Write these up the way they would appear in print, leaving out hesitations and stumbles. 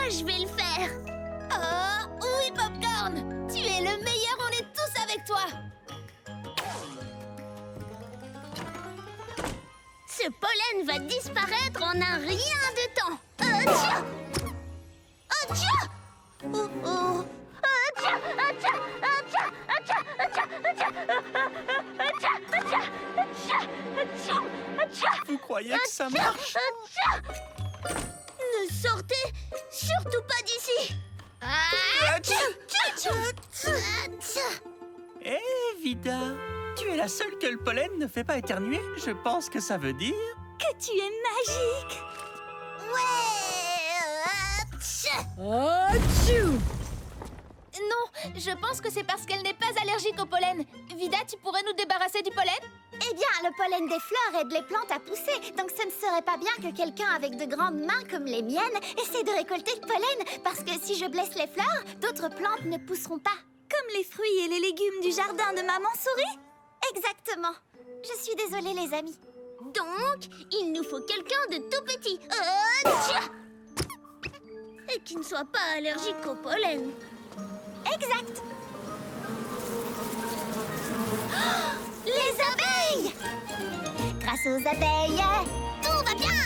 je vais le faire. Oh, oui, Popcorn. Tu es le meilleur, on est tous avec toi. Ce pollen va disparaître en un rien de temps. Tiens! Tiens! Oh, oh. Tiens! Vous croyez que ça marche? Ne sortez surtout pas d'ici. Hé, Vida, tu es la seule que le pollen ne fait pas éternuer. Je pense que ça veut dire... Que tu es magique. Non, je pense que c'est parce qu'elle n'est pas allergique au pollen. Vida, tu pourrais nous débarrasser du pollen? Eh bien, le pollen des fleurs aide les plantes à pousser, donc ce ne serait pas bien que quelqu'un avec de grandes mains comme les miennes essaie de récolter le pollen, parce que si je blesse les fleurs, d'autres plantes ne pousseront pas. Comme les fruits et les légumes du jardin de Maman Souris? Exactement. Je suis désolée, les amis. Donc, il nous faut quelqu'un de tout petit. Tiens! Et qui ne soit pas allergique au pollen. Exact. Les abeilles! Grâce aux abeilles, tout va bien!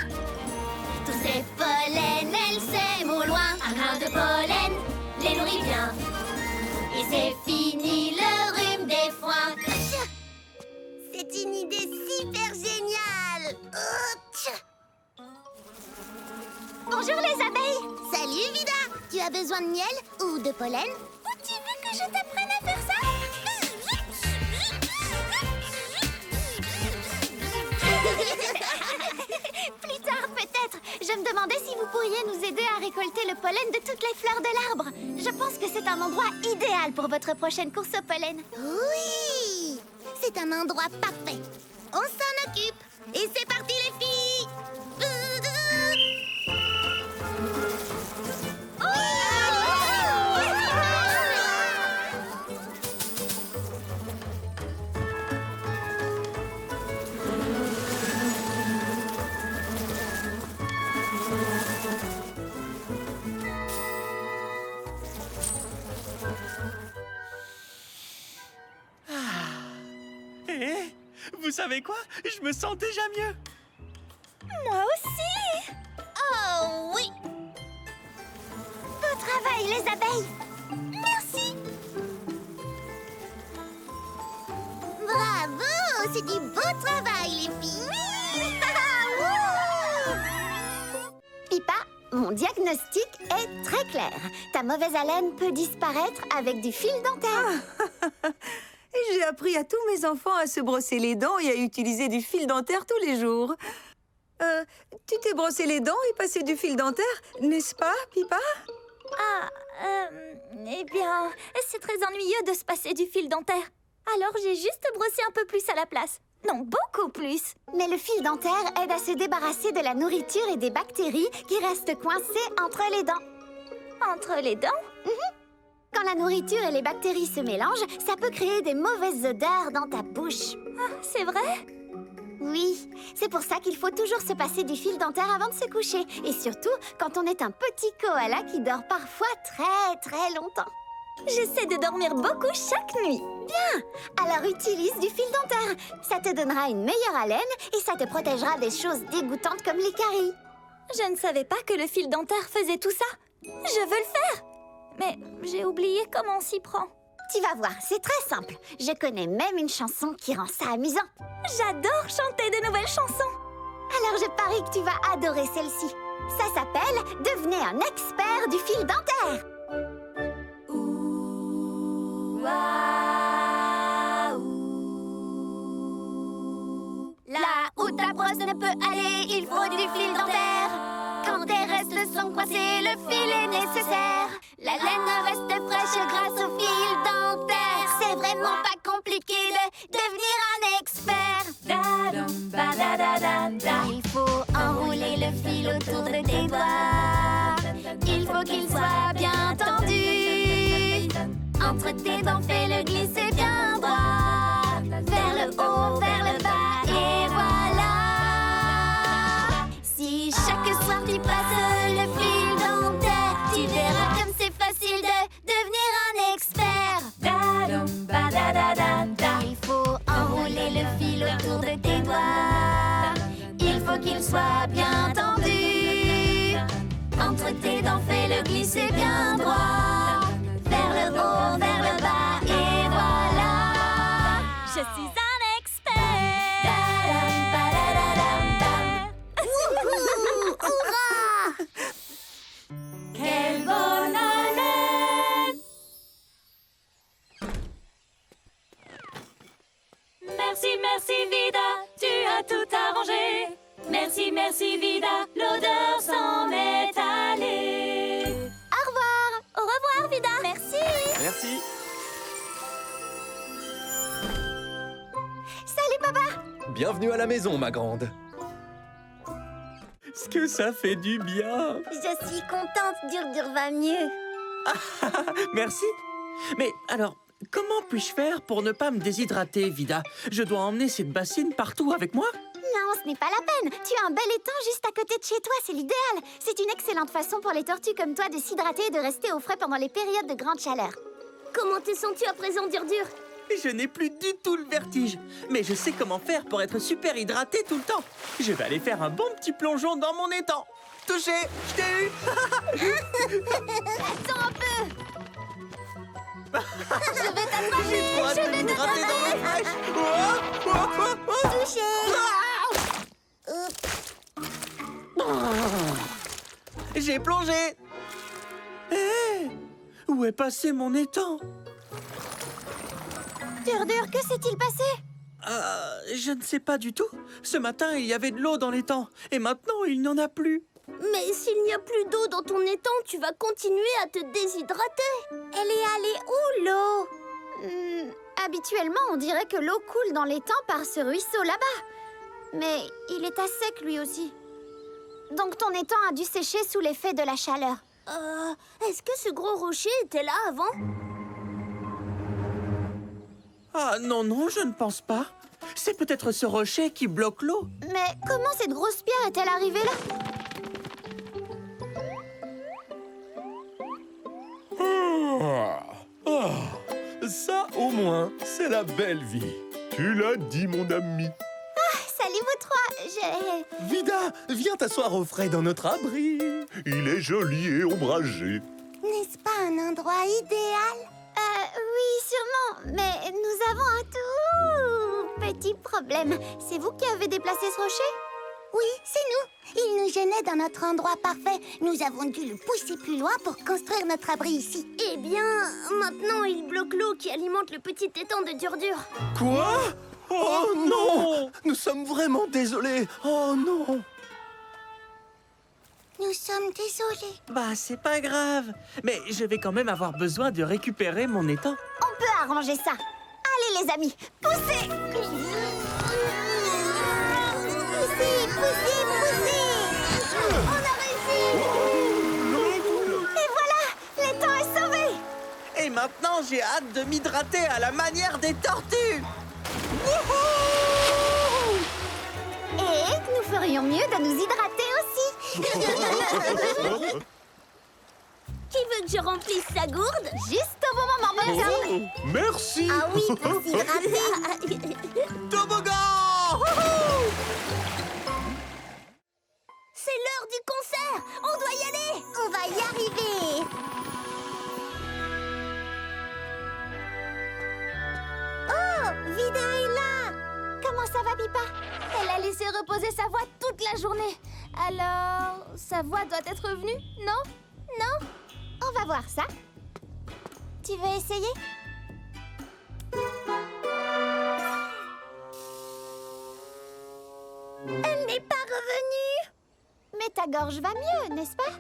Tous ces pollens, elles s'aiment au loin. Un grain de pollen les nourrit bien. Et c'est fini le rhume des foins. C'est une idée super géniale! Bonjour les abeilles! Salut Vida! Tu as besoin de miel ou de pollen? Tu veux que je t'apprenne à faire ça? Plus tard, peut-être. Je me demandais si vous pourriez nous aider à récolter le pollen de toutes les fleurs de l'arbre. Je pense que c'est un endroit idéal pour votre prochaine course au pollen. Oui! C'est un endroit parfait. On s'en occupe. Et c'est parti, les filles! Hé, vous savez quoi? Je me sens déjà mieux. Moi aussi! Oh oui! Beau travail, les abeilles! Merci! Bravo! C'est du beau travail, les filles! Pipa, mon diagnostic est très clair. Ta mauvaise haleine peut disparaître avec du fil dentaire. Et j'ai appris à tous mes enfants à se brosser les dents et à utiliser du fil dentaire tous les jours. Tu t'es brossé les dents et passé du fil dentaire, n'est-ce pas, Pipa? Eh bien, c'est très ennuyeux de se passer du fil dentaire. Alors j'ai juste brossé un peu plus à la place. Non, beaucoup plus. Mais le fil dentaire aide à se débarrasser de la nourriture et des bactéries qui restent coincées entre les dents. Entre les dents? Quand la nourriture et les bactéries se mélangent, ça peut créer des mauvaises odeurs dans ta bouche. C'est vrai? Oui, c'est pour ça qu'il faut toujours se passer du fil dentaire avant de se coucher. Et surtout, quand on est un petit koala qui dort parfois très très longtemps. J'essaie de dormir beaucoup chaque nuit. Bien! Alors utilise du fil dentaire. Ça te donnera une meilleure haleine et ça te protégera des choses dégoûtantes comme les caries. Je ne savais pas que le fil dentaire faisait tout ça. Je veux le faire. Mais j'ai oublié comment on s'y prend. Tu vas voir, c'est très simple. Je connais même une chanson qui rend ça amusant. J'adore chanter de nouvelles chansons. Alors je parie que tu vas adorer celle-ci. Ça s'appelle « Devenez un expert du fil dentaire ». Là où ta brosse ne peut aller, il faut du fil dentaire. Quand tes restes sont coincés, le fil est nécessaire. La laine reste fraîche grâce au fil dentaire. C'est vraiment pas compliqué de devenir un expert. Il faut enrouler le fil autour de tes doigts. Il faut qu'il soit bien tendu. Entre tes dents, fais-le glisser bien droit. Vers le haut, vers le bas, et voilà. Si chaque soir tu passes le fil dentaire, tu de glisser bien droit. Vers le haut, vers le bas, et voilà. Je suis un expert. Quelle bonne année! Merci, merci Vida, tu as tout arrangé. Merci, merci Vida, l'odeur s'en est allée. Au revoir! Au revoir, Vida! Merci! Merci. Salut, papa! Bienvenue à la maison, ma grande. Ce que ça fait du bien. Je suis contente, Dur va mieux. Merci. Mais alors, comment puis-je faire pour ne pas me déshydrater, Vida? Je dois emmener cette bassine partout avec moi? Non, ce n'est pas la peine. Tu as un bel étang juste à côté de chez toi, c'est l'idéal. C'est une excellente façon pour les tortues comme toi de s'hydrater et de rester au frais pendant les périodes de grande chaleur. Comment te sens-tu à présent, Dur? Je n'ai plus du tout le vertige. Mais je sais comment faire pour être super hydraté tout le temps. Je vais aller faire un bon petit plongeon dans mon étang. Touché, je t'ai eu. Attends un peu. Je vais t'attraper. J'ai trop hâte de me gratter dans l'eau fraîche. Oh, oh, oh, oh. Touché. J'ai plongé. Hé, où est passé mon étang? Dur, que s'est-il passé? Je ne sais pas du tout. Ce matin, il y avait de l'eau dans l'étang. Et maintenant, il n'y en a plus. Mais s'il n'y a plus d'eau dans ton étang, tu vas continuer à te déshydrater. Elle est allée où, l'eau? Habituellement, on dirait que l'eau coule dans l'étang par ce ruisseau là-bas. Mais il est à sec, lui aussi. Donc ton étang a dû sécher sous l'effet de la chaleur. Est-ce que ce gros rocher était là avant? Ah non, non, je ne pense pas. C'est peut-être ce rocher qui bloque l'eau. Mais comment cette grosse pierre est-elle arrivée là? Ça, au moins, c'est la belle vie. Tu l'as dit, mon ami. Salut vous trois, Vida, viens t'asseoir au frais dans notre abri. Il est joli et ombragé. N'est-ce pas un endroit idéal? Oui, sûrement, mais nous avons un tout petit problème. C'est vous qui avez déplacé ce rocher? Oui, c'est nous. Il nous gênait dans notre endroit parfait. Nous avons dû le pousser plus loin pour construire notre abri ici. Eh bien, maintenant, il bloque l'eau qui alimente le petit étang de Dur. Quoi? Oh non! Nous sommes vraiment désolés. Oh non! Nous sommes désolés. Bah, c'est pas grave. Mais je vais quand même avoir besoin de récupérer mon étang. On peut arranger ça. Allez les amis, poussez! Poussez, poussez, poussez! On a réussi! Et voilà, l'étang est sauvé! Et maintenant, j'ai hâte de m'hydrater à la manière des tortues. Et nous ferions mieux de nous hydrater aussi. Qui veut que je remplisse sa gourde? Juste au bon moment, Button. Merci. Ah oui, pour s'hydrater. Toboggan! Wouhou! C'est l'heure du concert. On doit y aller. On va y arriver. Oh, Vida est là. Comment ça va, Pipa? Elle a laissé reposer sa voix toute la journée. Alors, sa voix doit être revenue, non? Non? On va voir ça. Tu veux essayer? Elle n'est pas revenue. Mais ta gorge va mieux, n'est-ce pas?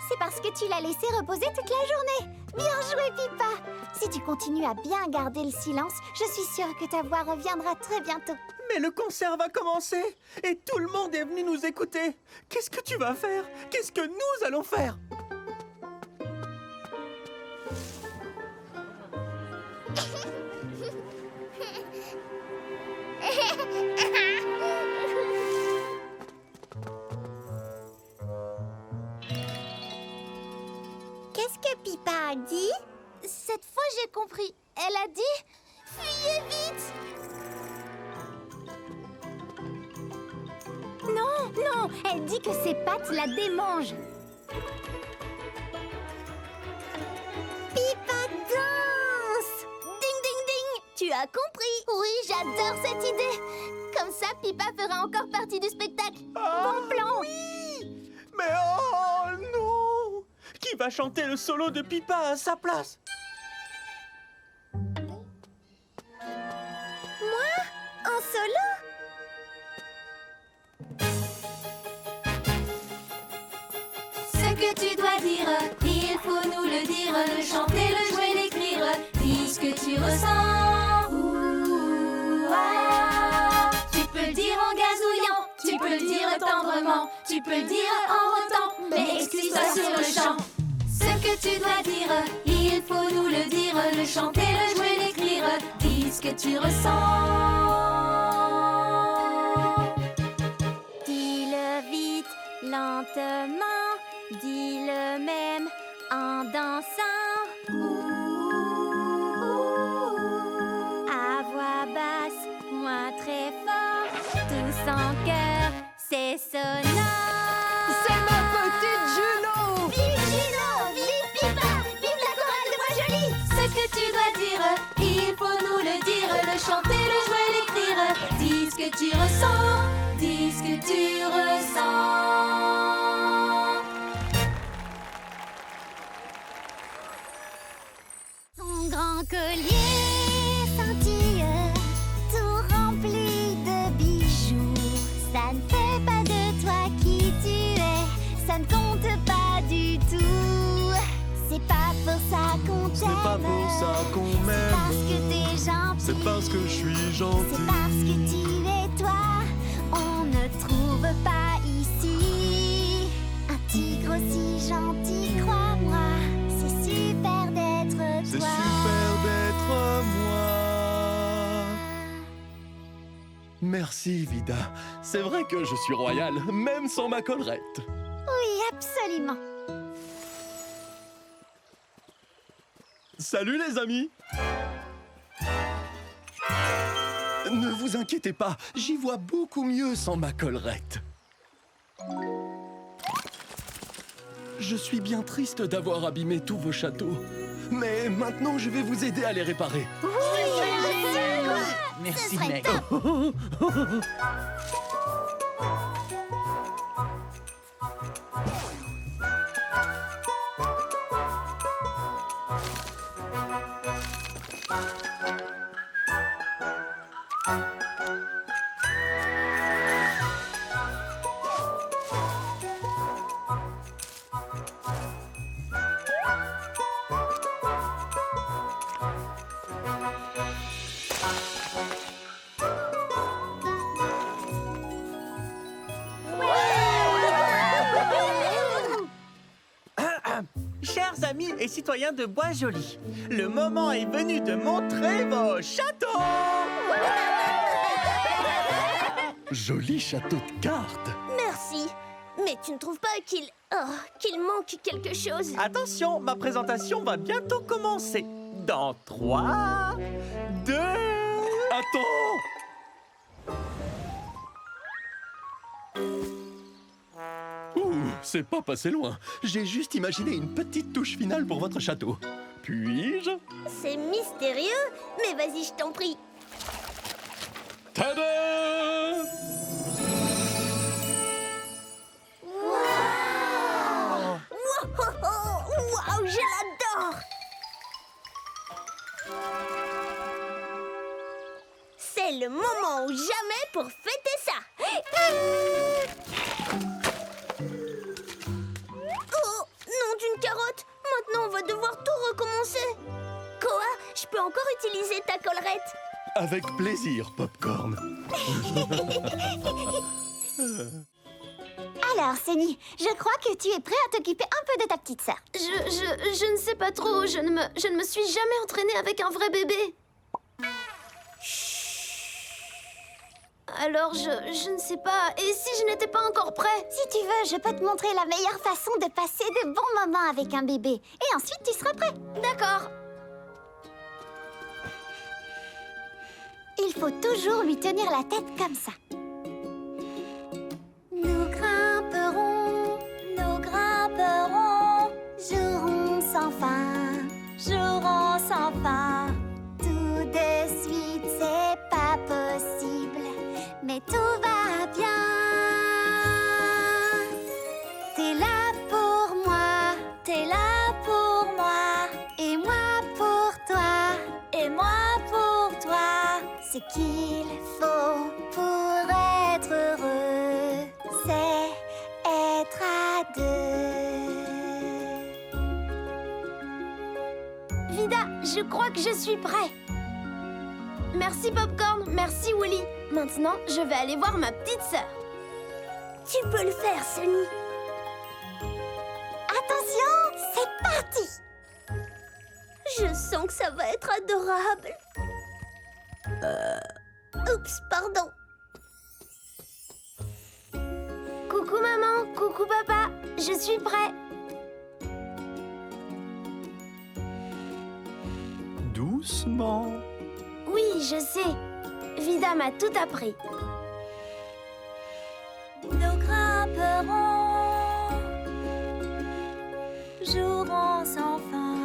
C'est parce que tu l'as laissée reposer toute la journée. Bien joué, Pipa. Si tu continues à bien garder le silence, je suis sûre que ta voix reviendra très bientôt. Mais le concert va commencer et tout le monde est venu nous écouter. Qu'est-ce que tu vas faire? Qu'est-ce que nous allons faire? Qu'est-ce que Pipa a dit? Cette fois, j'ai compris. Elle a dit « Fuyez vite !» Non, non, elle dit que ses pattes la démangent. as compris. Oui, j'adore cette idée. Comme ça, Pipa fera encore partie du spectacle. Bon plan. Oui! Mais oh non! Qui va chanter le solo de Pipa à sa place? Moi? En solo? Ce que tu dois dire, il faut nous le dire, le chanter, le jouer, l'écrire. Dis ce que tu ressens. Ouh, ah. Tu peux le dire en gazouillant, tu peux le dire tendrement, tu peux le dire en rotant, mais explique-toi sur le champ. Ce que tu dois dire, il faut nous le dire, le chanter, le jouer, l'écrire. Dis ce que tu ressens. Dis-le vite, lentement. Dis-le même en dansant. À voix basse, moi très fort. Tous en chœur, c'est sonore. C'est ma petite Juno! Vive Juno, vive Pipa, vive la chorale de Bois Joli. Ce que tu dois dire, il faut nous le dire, le chanter, le jouer, l'écrire. Dis ce que tu ressens, dis ce que tu ressens. Son grand collier scintille, tout rempli de bijoux. Ça ne fait pas de toi qui tu es, ça ne compte pas du tout. C'est pas pour ça qu'on t'aime. C'est pas pour ça qu'on C'est m'aime. parce que t'es gentil. C'est parce que je suis C'est gentil. parce que tu es toi. On ne trouve pas ici un tigre aussi gentil, crois-moi. C'est super d'être toi. C'est super d'être moi. Merci, Vida. C'est vrai que je suis royal, même sans ma collerette. Oui, absolument. Salut les amis! Ne vous inquiétez pas, j'y vois beaucoup mieux sans ma collerette. Je suis bien triste d'avoir abîmé tous vos châteaux. Mais maintenant, je vais vous aider à les réparer. Merci, serait mec. top. Chers amis et citoyens de Bois Joli, le moment est venu de montrer vos châteaux! Joli château de cartes. Merci. Mais tu ne trouves pas qu'il manque quelque chose? Attention, ma présentation va bientôt commencer. Dans 3, 2... Attends! Ouh, c'est pas passé loin. J'ai juste imaginé une petite touche finale pour votre château. Puis-je? C'est mystérieux, mais vas-y, je t'en prie. Tada! Waouh, je l'adore! C'est le moment ou jamais pour fêter ça! Oh, nom d'une carotte! Maintenant, on va devoir tout recommencer! Koa, je peux encore utiliser ta collerette? Avec plaisir, Popcorn. Alors, Séni, je crois que tu es prêt à t'occuper un peu de ta petite sœur. Je ne sais pas trop, je ne me suis jamais entraînée avec un vrai bébé. Alors, je ne sais pas. Et si je n'étais pas encore prêt? Si tu veux, je peux te montrer la meilleure façon de passer de bons moments avec un bébé. Et ensuite, tu seras prêt. D'accord. Il faut toujours lui tenir la tête comme ça. Nous grimperons, jouerons sans fin, tout de suite. Ce qu'il faut pour être heureux, c'est être à deux. Vida, je crois que je suis prêt. Merci Popcorn, merci Wally. Maintenant, je vais aller voir ma petite sœur. Tu peux le faire, Sunny. Attention, c'est parti. Je sens que ça va être adorable. Oups, pardon. Coucou maman, coucou papa, je suis prêt. Doucement. Oui, je sais. Vida m'a tout appris. Nous grimperons, jouerons sans fin.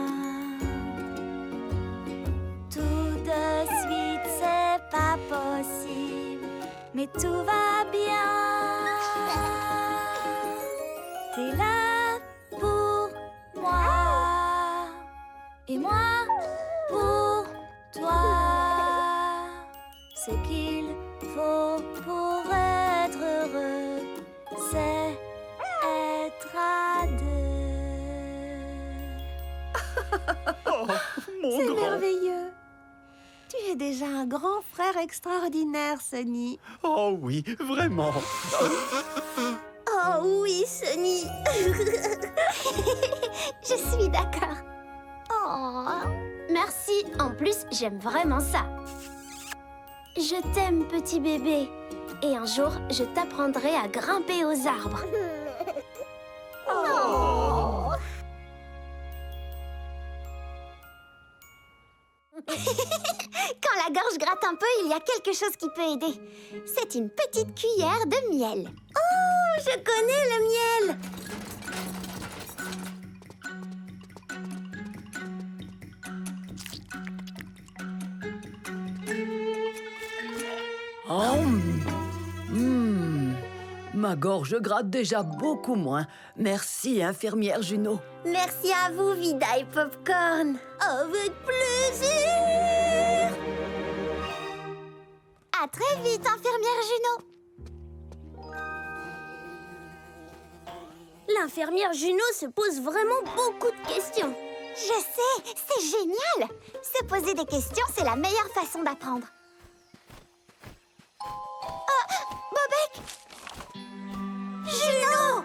Tout de suite, c'est pas possible, mais tout va bien. T'es là pour moi, et moi pour toi. Ce qu'il faut pour être heureux, c'est être à deux. Oh, mon C'est grand. merveilleux. Tu es déjà un grand frère extraordinaire, Sunny. Oh oui, vraiment. Oh oui, Sunny. Je suis d'accord. Oh, merci. En plus, j'aime vraiment ça. Je t'aime, petit bébé. Et un jour, je t'apprendrai à grimper aux arbres. Quand la gorge gratte un peu, il y a quelque chose qui peut aider. C'est une petite cuillère de miel. Oh, je connais le miel. Ma gorge gratte déjà beaucoup moins. Merci, infirmière Juno. Merci à vous, Vida et Popcorn. Avec plaisir. À très vite, infirmière Juno. L'infirmière Juno se pose vraiment beaucoup de questions. Je sais, c'est génial. Se poser des questions, c'est la meilleure façon d'apprendre. Oh, Bobek! Juno!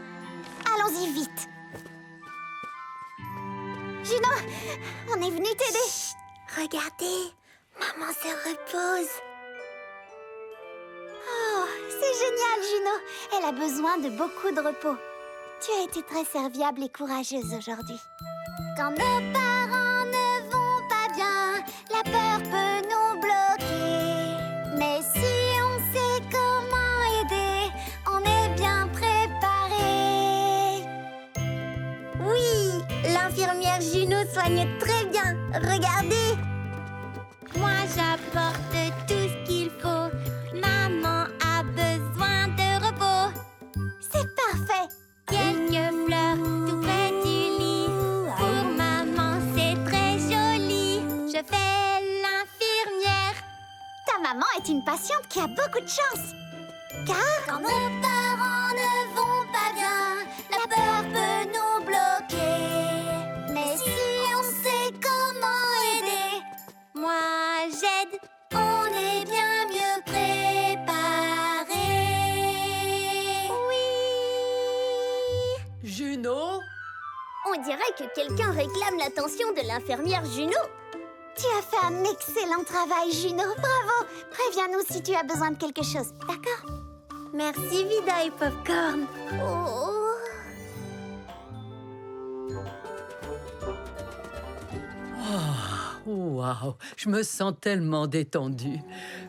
Allons-y vite. Juno, on est venu t'aider. Regardez, maman se repose. Oh, c'est génial, Juno. Elle a besoin de beaucoup de repos. Tu as été très serviable et courageuse aujourd'hui. Quand nos parents ne vont pas bien, la peur peut nous bloquer. Mais si on sait comment aider, on est bien préparé. Oui, l'infirmière Juno soigne très bien. Regardez. Moi, j'apporte tout ce qu'il faut. Maman a besoin de repos. C'est parfait. Quelques fleurs tout près du lit. Pour maman, c'est très joli. Je fais l'infirmière. Ta maman est une patiente qui a beaucoup de chance. Car quand nos parents ne vont pas bien, la peur peut nous bloquer. Mais si on sait comment aider, moi j'aide. On est bien mieux préparé. Oui. Juno? On dirait que quelqu'un réclame l'attention de l'infirmière Juno. Tu as fait un excellent travail, Juno. Bravo. Préviens-nous si tu as besoin de quelque chose, d'accord? Merci, Vida et Popcorn. Oh. Waouh, je me sens tellement détendue.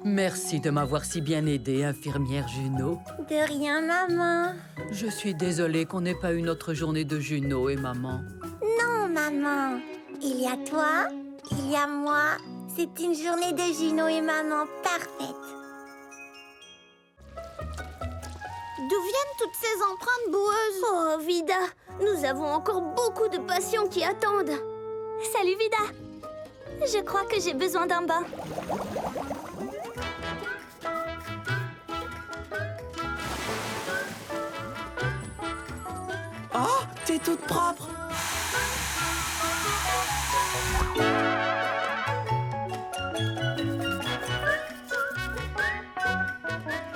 Merci de m'avoir si bien aidée, infirmière Juno. De rien, maman. Je suis désolée qu'on n'ait pas eu notre journée de Juno et maman. Non, maman. Il y a toi, il y a moi. C'est une journée de Juno et maman parfaite. D'où viennent toutes ces empreintes boueuses? Oh, Vida, nous avons encore beaucoup de patients qui attendent. Salut, Vida. Je crois que j'ai besoin d'un bain. est toute propre.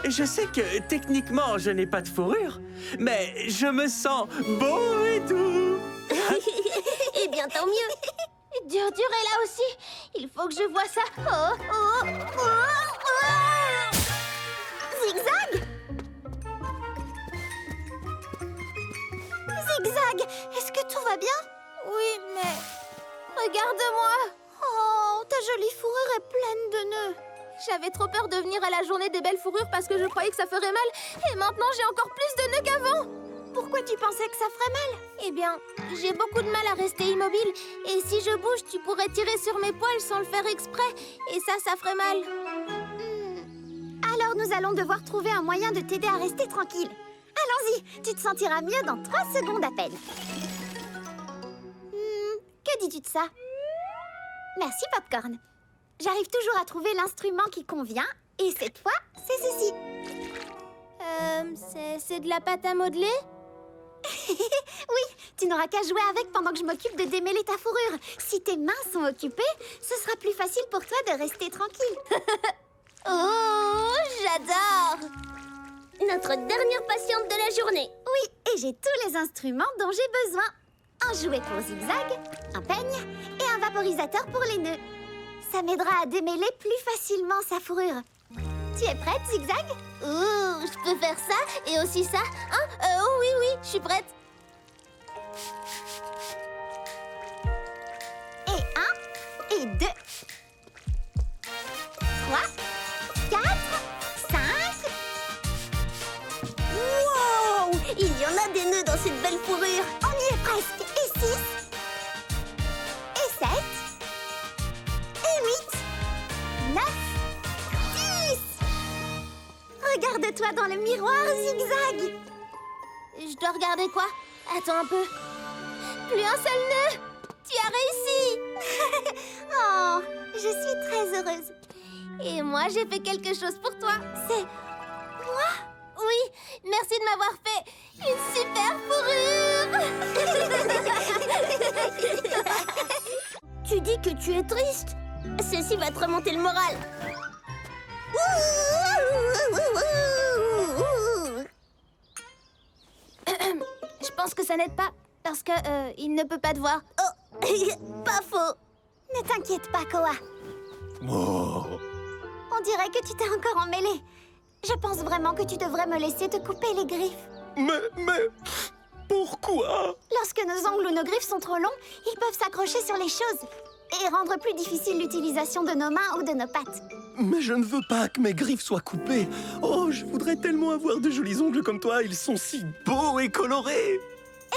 Je sais que techniquement je n'ai pas de fourrure, mais je me sens beau et doux. Eh bien, tant mieux. Dur est là aussi. Il faut que je voie ça. Oh, oh, oh, oh. Zigzag! Zigzag, est-ce que tout va bien? Oui, mais... Regarde-moi! Oh, ta jolie fourrure est pleine de nœuds. J'avais trop peur de venir à la journée des belles fourrures parce que je croyais que ça ferait mal. Et maintenant, j'ai encore plus de nœuds qu'avant. Pourquoi tu pensais que ça ferait mal? Eh bien, j'ai beaucoup de mal à rester immobile. Et si je bouge, tu pourrais tirer sur mes poils sans le faire exprès. Et ça ferait mal. Alors nous allons devoir trouver un moyen de t'aider à rester tranquille. Allons-y, tu te sentiras mieux dans 3 secondes à peine. Que dis-tu de ça? Merci, Popcorn. J'arrive toujours à trouver l'instrument qui convient. Et cette fois, c'est ceci. C'est de la pâte à modeler? Oui, tu n'auras qu'à jouer avec pendant que je m'occupe de démêler ta fourrure. Si tes mains sont occupées, ce sera plus facile pour toi de rester tranquille. Oh, j'adore. Notre dernière patiente de la journée. Oui, et j'ai tous les instruments dont j'ai besoin. Un jouet pour Zigzag, un peigne et un vaporisateur pour les nœuds. Ça m'aidera à démêler plus facilement sa fourrure. Tu es prête, Zigzag? Je peux faire ça et aussi ça. Hein? Oh oui, je suis prête. Et 1, et 2, 3, 4, 5. Wow! Il y en a des nœuds dans cette belle fourrure. On y est presque. Et 6, et 7, et 8, 9, 10. Regarde-toi dans le miroir, Zigzag. Je dois regarder quoi? Attends un peu. Plus un seul nœud! Tu as réussi! Oh, je suis très heureuse. Et moi, j'ai fait quelque chose pour toi. C'est... Oui, merci de m'avoir fait une super fourrure! Tu dis que tu es triste. Ceci va te remonter le moral. Je pense que ça n'aide pas, parce que il ne peut pas te voir. Oh, pas faux. Ne t'inquiète pas, Koa. Oh. On dirait que tu t'es encore emmêlé. Je pense vraiment que tu devrais me laisser te couper les griffes. Mais... Pourquoi? Lorsque nos ongles ou nos griffes sont trop longs, ils peuvent s'accrocher sur les choses et rendre plus difficile l'utilisation de nos mains ou de nos pattes. Mais je ne veux pas que mes griffes soient coupées. Oh, je voudrais tellement avoir de jolis ongles comme toi. Ils sont si beaux et colorés.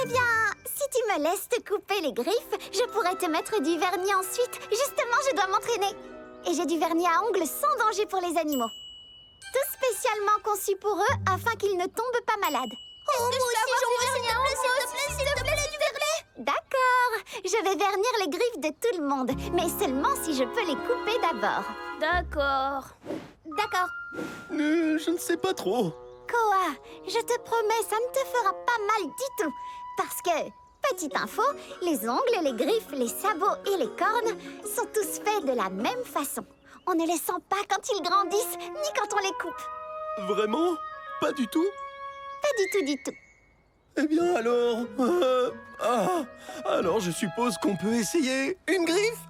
Eh bien, si tu me laisses te couper les griffes, je pourrais te mettre du vernis ensuite. Justement, je dois m'entraîner. Et j'ai du vernis à ongles sans danger pour les animaux. Tout spécialement conçu pour eux afin qu'ils ne tombent pas malades. Oh, moi aussi, j'en veux, s'il te plaît, du vernis. D'accord, je vais vernir les griffes de tout le monde, mais seulement si je peux les couper d'abord. D'accord. D'accord. Je ne sais pas trop. Koa, je te promets, ça ne te fera pas mal du tout. Parce que, petite info, les ongles, les griffes, les sabots et les cornes sont tous faits de la même façon. On ne les sent pas quand ils grandissent, ni quand on les coupe. Vraiment? Pas du tout? Pas du tout, du tout. Eh bien alors... alors je suppose qu'on peut essayer une griffe?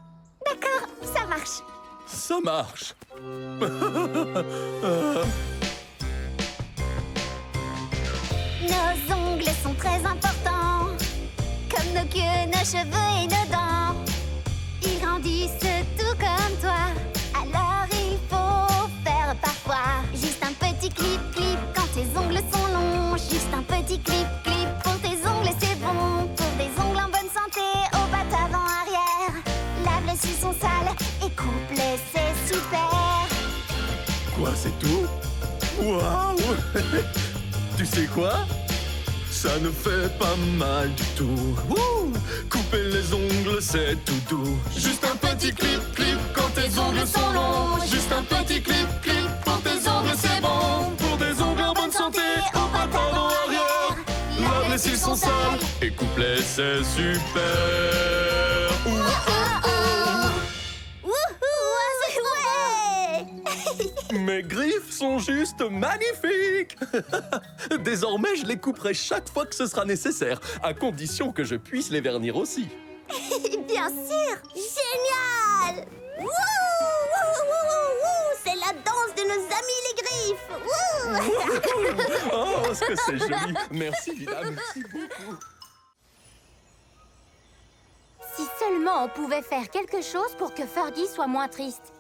D'accord, ça marche. Ça marche. Nos ongles sont très importants, comme nos queues, nos cheveux et nos dents. Ils grandissent tout comme toi, alors il faut faire parfois juste un petit clip-clip quand tes ongles sont longs. Juste un petit clip-clip pour tes ongles, c'est bon. Pour des ongles en bonne santé, au bat avant-arrière. Lave-les s'ils sont sales et coupe-les, c'est super. Quoi, c'est tout? Waouh! Tu sais quoi? Ça ne fait pas mal du tout. Wouh! Couper les ongles, c'est tout doux. Juste un petit clip-clip quand tes ongles sont longs. Juste un petit clip-clip pour tes ongles, c'est bon. Pour des ongles en bonne santé, au bat avant-arrière. Lave-les s'ils sont sales. Et couplet, c'est super. Mes griffes sont juste magnifiques. Désormais, je les couperai chaque fois que ce sera nécessaire, à condition que je puisse les vernir aussi. Bien sûr! Génial! Wouh! Wouh, wouh, wouh, wouh! C'est la danse de nos amis les griffes! Wouh! Oh, ce que c'est joli. Merci, Vida, merci beaucoup. Si seulement on pouvait faire quelque chose pour que Fergie soit moins triste.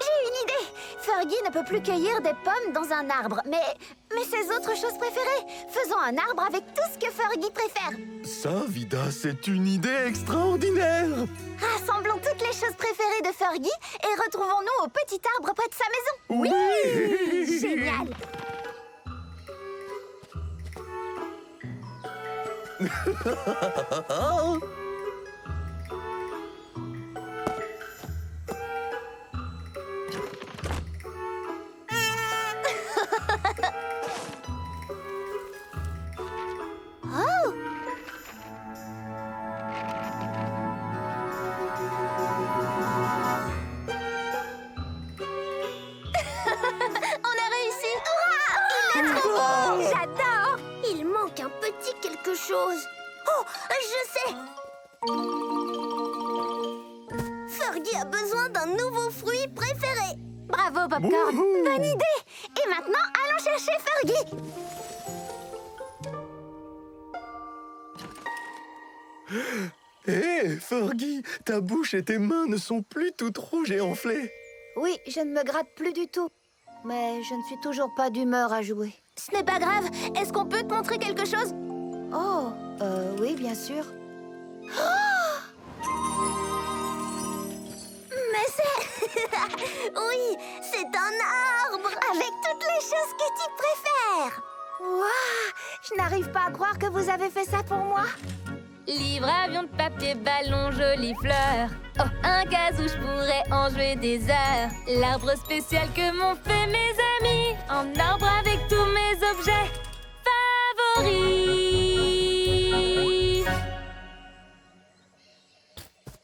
J'ai une idée! Fergie ne peut plus cueillir des pommes dans un arbre, mais ses autres choses préférées. Faisons un arbre avec tout ce que Fergie préfère. Ça, Vida, c'est une idée extraordinaire. Rassemblons toutes les choses préférées de Fergie et retrouvons-nous au petit arbre près de sa maison. Oui! Génial! J'adore! Il manque un petit quelque chose. Oh, je sais! Fergie a besoin d'un nouveau fruit préféré. Bravo, Popcorn! Wouhou! Bonne idée! Et maintenant, allons chercher Fergie! Hé, Fergie, ta bouche et tes mains ne sont plus toutes rouges et enflées. Oui, je ne me gratte plus du tout. Mais je ne suis toujours pas d'humeur à jouer. Ce n'est pas grave. Est-ce qu'on peut te montrer quelque chose? Oh, oui, bien sûr. Mais c'est... oui, c'est un arbre. Avec toutes les choses que tu préfères. Waouh! Je n'arrive pas à croire que vous avez fait ça pour moi. Livre, avion de papier, ballon, jolie fleur. Oh, un cas où je pourrais en jouer des heures. L'arbre spécial que m'ont fait mes amis. Un arbre avec tous mes objets favoris.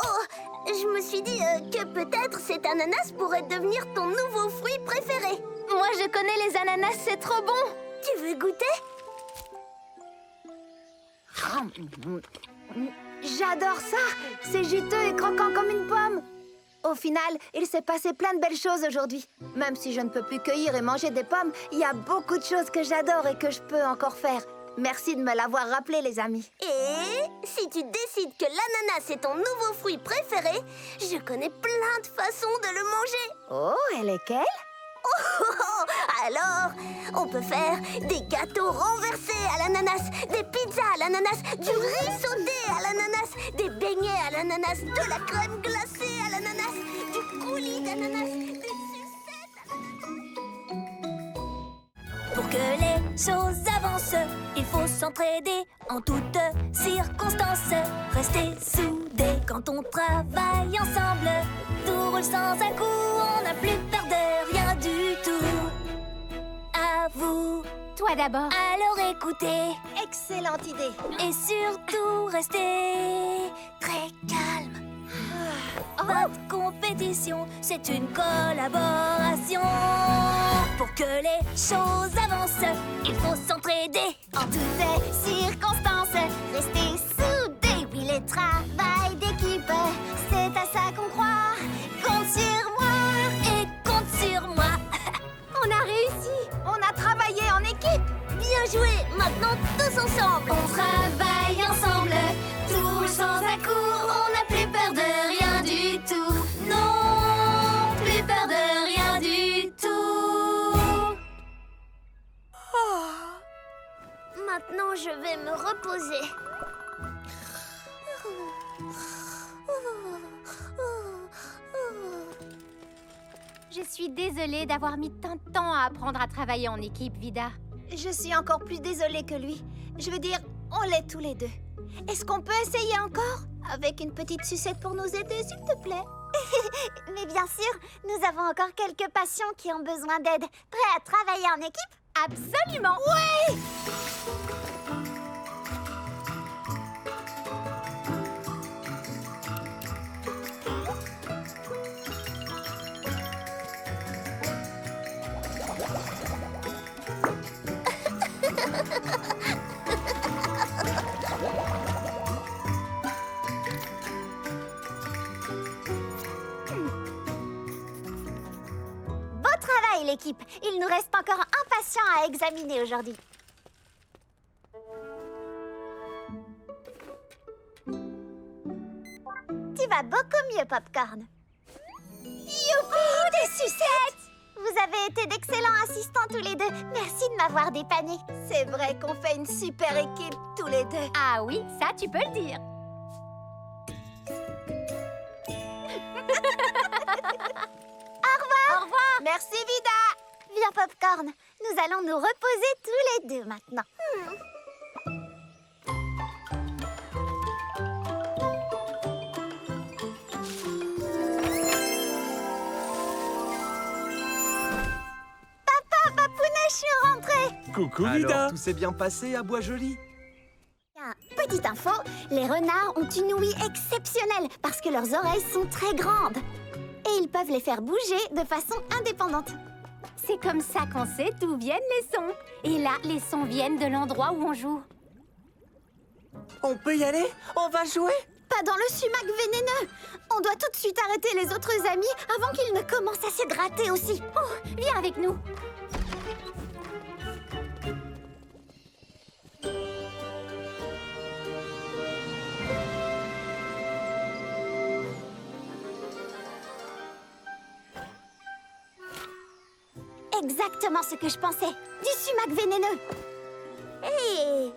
Oh, je me suis dit que peut-être cet ananas pourrait devenir ton nouveau fruit préféré. Moi, je connais les ananas, c'est trop bon. Tu veux goûter? J'adore ça. C'est juteux et croquant comme une pomme. Au final, il s'est passé plein de belles choses aujourd'hui. Même si je ne peux plus cueillir et manger des pommes, il y a beaucoup de choses que j'adore et que je peux encore faire. Merci de me l'avoir rappelé, les amis. Et si tu décides que l'ananas est ton nouveau fruit préféré, je connais plein de façons de le manger. Oh, et lesquelles? Alors, on peut faire des gâteaux renversés à l'ananas, des pizzas à l'ananas, du riz sauté à l'ananas, des beignets à l'ananas, de la crème glacée à l'ananas, du coulis d'ananas, des sucettes à l'ananas. Pour que les choses avancent, il faut s'entraider en toutes circonstances. Rester soudés quand on travaille ensemble. Tout roule sans un coup, on n'a plus peur de rien du tout. À vous, Toi d'abord. alors écoutez. Excellente idée. Et surtout restez très calme. Pas de compétition, c'est une collaboration. Pour que les choses avancent, il faut s'entraider en toutes circonstances. Restez soudés, oui, le travail d'équipe, c'est à ça qu'on croit. Compte sur moi. Et compte sur moi. On a réussi. On a travaillé en équipe. Bien joué, maintenant tous ensemble. On travaille ensemble, tout roule sans à-coups. On n'a plus peur de rien du tout. Non, plus peur de rien du tout. Maintenant, je vais me reposer. Je suis désolée d'avoir mis tant de temps à apprendre à travailler en équipe, Vida. Je suis encore plus désolée que lui. Je veux dire, on l'est tous les deux. Est-ce qu'on peut essayer encore? Avec une petite sucette pour nous aider, s'il te plaît? Mais bien sûr, nous avons encore quelques patients qui ont besoin d'aide. Prêts à travailler en équipe? Absolument. Ouais. Beau travail, l'équipe. Il nous reste encore un patient à examiner aujourd'hui. Tu vas beaucoup mieux, Popcorn. Youpi, des sucettes! Vous avez été d'excellents assistants tous les deux. Merci de m'avoir dépanné. C'est vrai qu'on fait une super équipe tous les deux. Ah oui, ça tu peux le dire. Au revoir. Merci, Vida. Viens, Popcorn. Nous allons nous reposer tous les deux maintenant. Papa, Papouna, je suis rentrée. Coucou Alors, Vida. tout s'est bien passé à Bois-Joli? Tiens, petite info, les renards ont une ouïe exceptionnelle parce que leurs oreilles sont très grandes. Et ils peuvent les faire bouger de façon indépendante. C'est comme ça qu'on sait d'où viennent les sons. Et là, les sons viennent de l'endroit où on joue. On peut y aller? On va jouer? Pas dans le sumac vénéneux. On doit tout de suite arrêter les autres amis avant qu'ils ne commencent à se gratter aussi. Oh, viens avec nous. Exactement ce que je pensais. Du sumac vénéneux. Hé!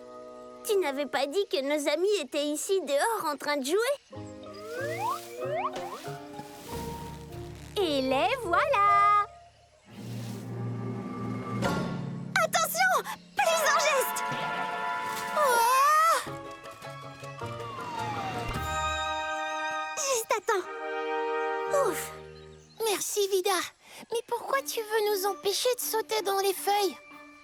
Tu n'avais pas dit que nos amis étaient ici dehors en train de jouer? Et les voilà. Attention! Plus en geste! Ouah! Juste à temps. Ouf! Merci, Vida. Mais pourquoi tu veux nous empêcher de sauter dans les feuilles?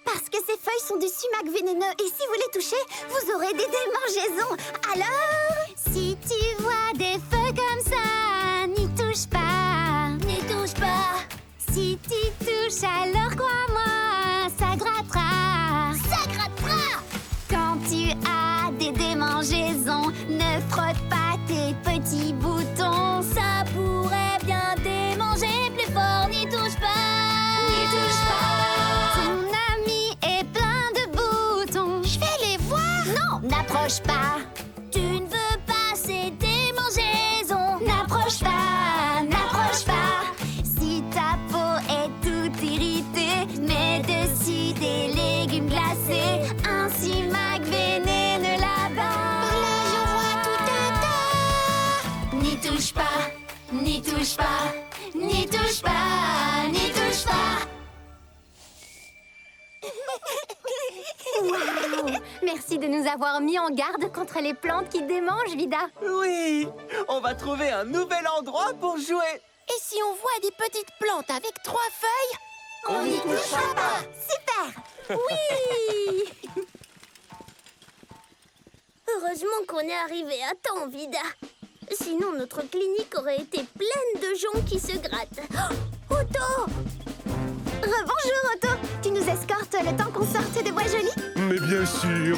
Parce que ces feuilles sont du sumac vénéneux et si vous les touchez, vous aurez des démangeaisons. Alors, Si tu vois des feux comme ça, n'y touche pas. N'y touche pas. Si tu touches, alors crois-moi, ça grattera. ça grattera! Quand tu as des démangeaisons, ne frotte pas tes petits boutons. Ça pourrait bien démanger plus fort. N'y touche pas. N'y touche pas. Ton ami est plein de boutons. Je vais les voir! Non, n'approche pas. Tu ne veux pas ces démangeaisons. N'approche pas, n'approche pas. Si ta peau est toute irritée, mets dessus des légumes glacés. Un sumac vénéneux là-bas. Là, j'en vois tout un tas! N'y touche pas, n'y touche pas, n'y touche pas, n'y touche pas. Wow. Merci de nous avoir mis en garde contre les plantes qui démangent, Vida. Oui! On va trouver un nouvel endroit pour jouer! Et si on voit des petites plantes avec 3 feuilles? On n'y touchera pas! Super! Oui. Heureusement qu'on est arrivé à temps, Vida. Sinon, notre clinique aurait été pleine de gens qui se grattent. Oh, Otto! Rebonjour, Otto! Tu nous escortes le temps qu'on sorte de Bois-Joli? Mais bien sûr.